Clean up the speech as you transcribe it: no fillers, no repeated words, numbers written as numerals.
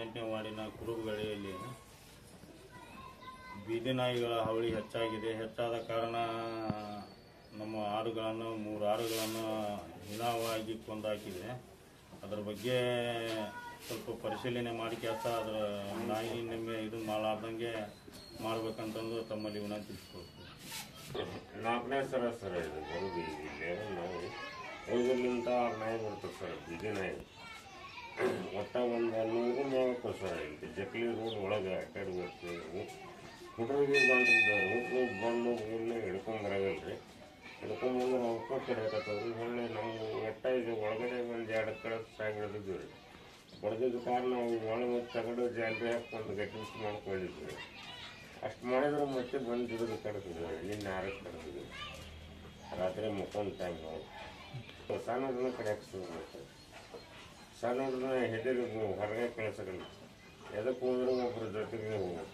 18ನೇ ವಾರ್ಡಿನ ಕುರುಬಗಳೆಯಲ್ಲಿ ಬೀದಿ ನಾಯಿಗಳ ಹಾವಳಿ ಹೆಚ್ಚಾಗಿದೆ. ಹೆಚ್ಚಾದ ಕಾರಣ ನಮ್ಮ ಆಡುಗಳನ್ನು 3 ಆಡುಗಳನ್ನು ಹೀನಾವಾಗಿ ಕೊಂದಾಕಿದೆ. ಅದರ ಬಗ್ಗೆ ಸ್ವಲ್ಪ ಪರಿಶೀಲನೆ ಮಾಡಿ ಕೆಲಸ ಅದರ ನಾಯಿ ನಿಮಗೆ ಇದು ಮಾಡಲಾರ್ದಂಗೆ ಮಾಡಬೇಕಂತಂದು ತಮ್ಮಲ್ಲಿ ವಿನಂತಿಸಿಕೊಳ್ತೀವಿ. 4ನೇ ಸರ ಸರ್ ಇದು ಬರೋದು. ಇಲ್ಲಿ ನಾವು 5ರಿಂದ 6 ನಾಯಿ ಬರ್ತದೆ ಸರ್, ಬೀದಿ ನಾಯಿ. ಒಟ್ಟ ಒಂದು 100 ಮೇವತ್ತು ಸರ್. ಇಲ್ಲಿ ಜಕ್ಲಿ ರೋಡ್ ಒಳಗೆ ಅಡ್ಡಾಡಿ ಬರ್ತೀವಿ. ಹುಡುಗರಿಗೆ ಬಂದು ಊರನ್ನ ಹಿಡ್ಕೊಂಬರಗಲ್ಲ ರೀ. ಹಿಡ್ಕೊಂಬಂದು ನಾವು ಕಡೆಯಕತ್ತವ್ರಿ. ಹೊಳ್ಳಿ ನಮ್ಗೆ ಒಟ್ಟ ಇದು ಒಳಗಡೆ ಒಂದು 2 ಕಡೆ ಸಾಗಿ ಹಿಡಿದಿದ್ವಿ ರೀ. ಹೊಡೆದಿದ್ದ ಕಾರಣ ನಾವು ಒಳಗೆ ತಗಡು ಜಾಲರಿ ಹಾಕೊಂಡು ಗಟ್ಟಿಸಿ ಮಾಡ್ಕೊಂಡಿದ್ವಿ. ಅಷ್ಟು ಮಾಡಿದ್ರೆ ಮತ್ತೆ ಬಂದಿದ್ರು ಕಡ್ತಿದ್ವಿ. ನಿನ್ನೆ 6ಕ್ಕೆ ಕಡ್ತಿದ್ವಿ. ರಾತ್ರಿ ಮುಕ್ಕೊಂದು ಟೈಮ್ ನಾವು ಸಣ್ಣದನ್ನ ಕಡೆ ಹಾಕ್ಸ್ಬೇಕು. ಸಣ್ಣದನ್ನ ಹೆದರಿ ಹೊರಗೆ ಕಳಿಸಕಲ್ಲ. ಎದಕ್ಕೆ ಹೋದ್ರೆ ಒಬ್ಬರ ಜೊತೆಗೆ ಹೋಗ್ಬೇಕು.